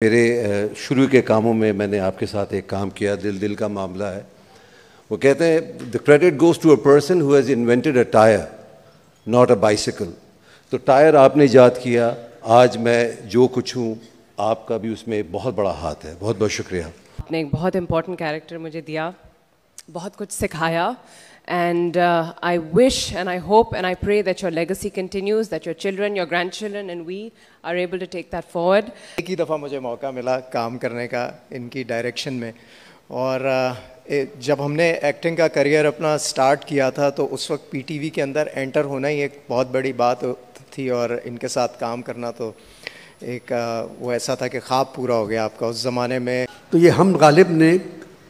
मेरे शुरू के कामों में मैंने आपके साथ एक काम किया, दिल का मामला है। वो कहते हैं the credit goes to a person who has invented a tyre not a bicycle. तो टायर आपने ईजाद किया, आज मैं जो कुछ हूँ आपका भी उसमें बहुत बड़ा हाथ है। बहुत बहुत शुक्रिया। आपने एक बहुत इम्पॉर्टेंट कैरेक्टर मुझे दिया, बहुत कुछ सिखाया, and I wish and I hope and I pray that your legacy continues, that your children, your grandchildren and we are able to take that forward. एक ही दफ़ा मुझे मौका मिला काम करने का इनकी डायरेक्शन में, और जब हमने एक्टिंग का करियर अपना स्टार्ट किया था तो उस वक्त पीटीवी के अंदर एंटर होना ही एक बहुत बड़ी बात थी, और इनके साथ काम करना तो एक वो ऐसा था कि ख्वाब पूरा हो गया आपका उस ज़माने में। तो ये हम गालिब ने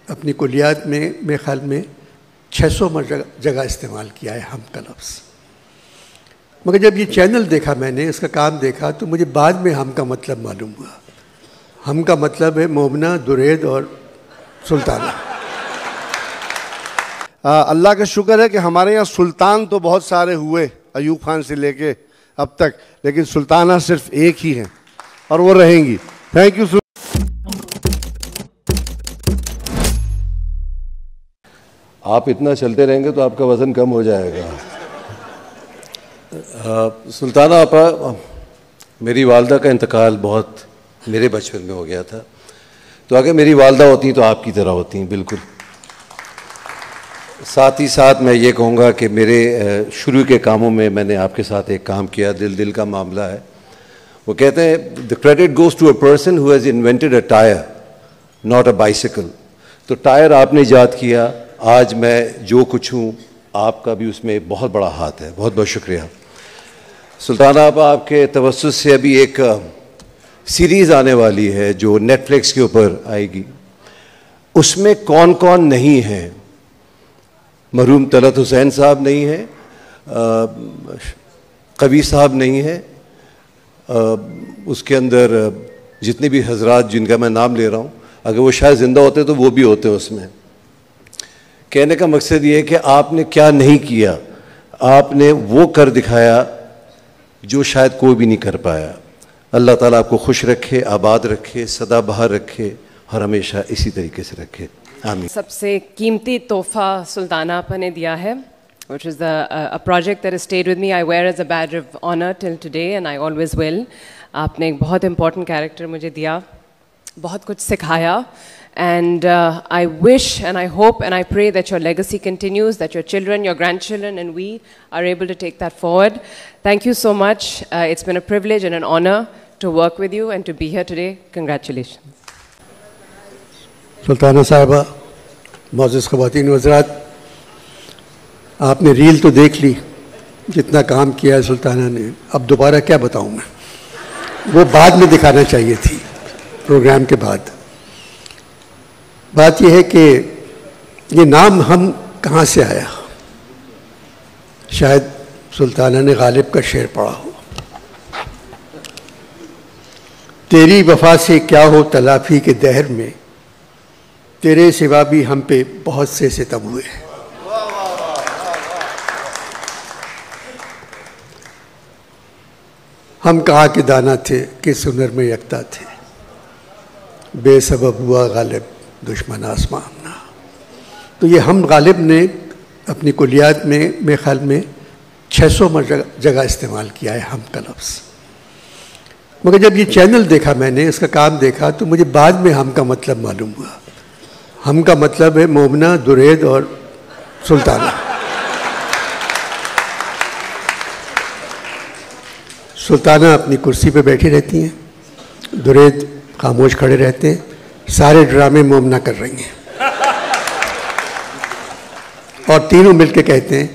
अपनी कुलियात में मेरे ख्याल में 600 जगह इस्तेमाल किया है हम का लफ्ज़, मगर जब ये चैनल देखा मैंने, इसका काम देखा, तो मुझे बाद में हम का मतलब मालूम हुआ। हम का मतलब है मोमना, दुरैद और सुल्ताना। अल्लाह का शुक्र है कि हमारे यहाँ सुल्तान तो बहुत सारे हुए अयूब खान से लेके अब तक, लेकिन सुल्ताना सिर्फ एक ही है और वो रहेंगी। Thank you. आप इतना चलते रहेंगे तो आपका वज़न कम हो जाएगा। सुल्ताना आपा, मेरी वालदा का इंतकाल बहुत मेरे बचपन में हो गया था, तो अगर मेरी वालदा होती तो आपकी तरह होती बिल्कुल। साथ ही साथ मैं ये कहूँगा कि मेरे शुरू के कामों में मैंने आपके साथ एक काम किया, दिल का मामला है। वो कहते हैं the credit goes to a person who has invented a tyre not a bicycle. तो टायर आपने ईजाद किया, आज मैं जो कुछ हूँ आपका भी उसमें बहुत बड़ा हाथ है। बहुत बहुत शुक्रिया। सुल्ताना आपा, आपके तवस्सुस से अभी एक सीरीज़ आने वाली है जो नेटफ्लिक्स के ऊपर आएगी। उसमें कौन कौन नहीं है? मरहूम तलत हुसैन साहब नहीं है, कवि साहब नहीं है, उसके अंदर जितने भी हजरात जिनका मैं नाम ले रहा हूँ, अगर वो शायद ज़िंदा होते तो वो भी होते उसमें। कहने का मकसद ये है कि आपने क्या नहीं किया, आपने वो कर दिखाया जो शायद कोई भी नहीं कर पाया। अल्लाह ताला आपको खुश रखे, आबाद रखे, सदा बहार रखे और हमेशा इसी तरीके से रखे। आमीन। सबसे कीमती तोहफा सुल्ताना आपा ने दिया है, which is a project that has stayed with me. I wear as a badge of honor till today and I always will. आपने एक बहुत इम्पॉर्टेंट कैरेक्टर मुझे दिया, बहुत कुछ सिखाया, and I wish and I hope and I pray that your legacy continues, that your children, your grandchildren and we are able to take that forward. Thank you so much. It's been a privilege and an honor to work with you and to be here today. Congratulations. Sultana साहिबा, मौजूद ख़वातीन हज़रात, आपने reel तो देख ली, जितना काम किया है सुल्ताना ने। अब दोबारा क्या बताऊं मैं, वो बाद में दिखाना चाहिए थी, प्रोग्राम के बाद। बात यह है कि ये नाम हम कहाँ से आया। शायद सुल्ताना ने गालिब का शेर पढ़ा हो, तेरी वफा से क्या हो तलाफी के दहर में, तेरे सिवा भी हम पे बहुत से सितम हुए। हम कहाँ के दाना थे, किस हुनर में यकता थे, बेसबब हुआ गालिब दुश्मन आसमां हमना। तो ये हम गालिब ने अपनी कुलियात में मेरे ख्याल में 600 जगह इस्तेमाल किया है हम का लफ्ज़, मगर जब ये चैनल देखा मैंने, इसका काम देखा, तो मुझे बाद में हम का मतलब मालूम हुआ। हम का मतलब है मोमना, दुरैद और सुल्ताना। सुल्ताना अपनी कुर्सी पे बैठी रहती हैं, दुरैद खामोश खड़े रहते हैं। सारे ड्रामे मोमना कर रही हैं और तीनों मिलके कहते हैं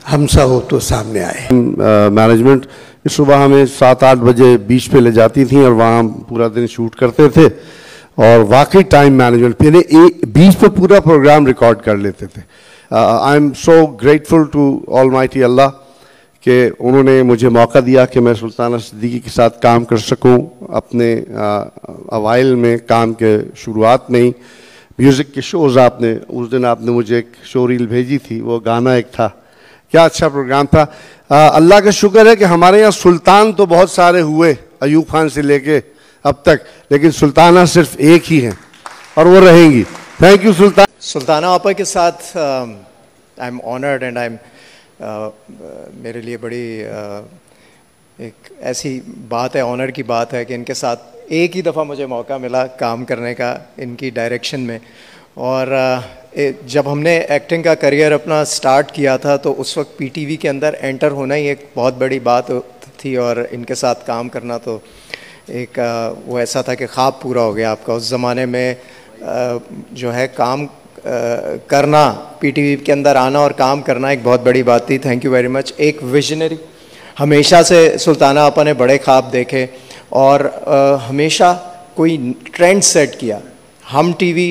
हमसा हो तो सामने आए। मैनेजमेंट सुबह हमें 7-8 बजे बीच पे ले जाती थी और वहाँ पूरा दिन शूट करते थे, और वाकई टाइम मैनेजमेंट पहले बीच पे पूरा प्रोग्राम रिकॉर्ड कर लेते थे। I am so grateful to almighty Allah कि उन्होंने मुझे मौका दिया कि मैं सुल्ताना सिद्दीकी के साथ काम कर सकूं। अपने अवाइल में काम के शुरुआत में ही म्यूज़िक के शोज़, आपने उस दिन आपने मुझे एक शो रील भेजी थी, वो गाना एक था, क्या अच्छा प्रोग्राम था। अल्लाह का शुक्र है कि हमारे यहाँ सुल्तान तो बहुत सारे हुए अयूब खान से लेके अब तक, लेकिन सुल्ताना सिर्फ एक ही हैं और वो रहेंगी। थैंक यू सुल्ताना आपा के साथ I am honoured and I am मेरे लिए बड़ी एक ऐसी बात है, ऑनर की बात है कि इनके साथ एक ही दफ़ा मुझे मौका मिला काम करने का इनकी डायरेक्शन में। और जब हमने एक्टिंग का करियर अपना स्टार्ट किया था तो उस वक्त पीटीवी के अंदर एंटर होना ही एक बहुत बड़ी बात थी और इनके साथ काम करना तो एक वो ऐसा था कि ख्वाब पूरा हो गया आपका। उस ज़माने में जो है काम करना, पीटीवी के अंदर आना और काम करना एक बहुत बड़ी बात थी। Thank you very much. एक विजनरी, हमेशा से सुल्ताना आपा ने बड़े ख्वाब देखे और हमेशा कोई ट्रेंड सेट किया, हम टीवी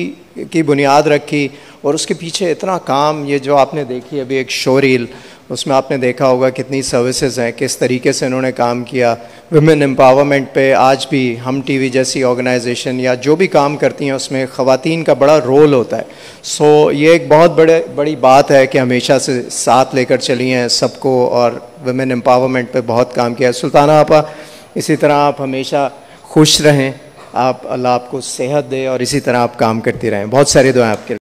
की बुनियाद रखी और उसके पीछे इतना काम, ये जो आपने देखी अभी एक शो रील, उसमें आपने देखा होगा कितनी सर्विसेज हैं, किस तरीके से इन्होंने काम किया वुमेन एम्पावरमेंट पे। आज भी हम टीवी जैसी ऑर्गेनाइजेशन या जो भी काम करती हैं उसमें ख़वातीन का बड़ा रोल होता है। सो ये एक बहुत बड़ी बात है कि हमेशा से साथ लेकर चली हैं सबको और वुमेन एम्पावरमेंट पे बहुत काम किया है। सुल्ताना आपा, इसी तरह आप हमेशा खुश रहें, आप अल्लाह आपको सेहत दे और इसी तरह आप काम करती रहें। बहुत सारी दुआएं आपके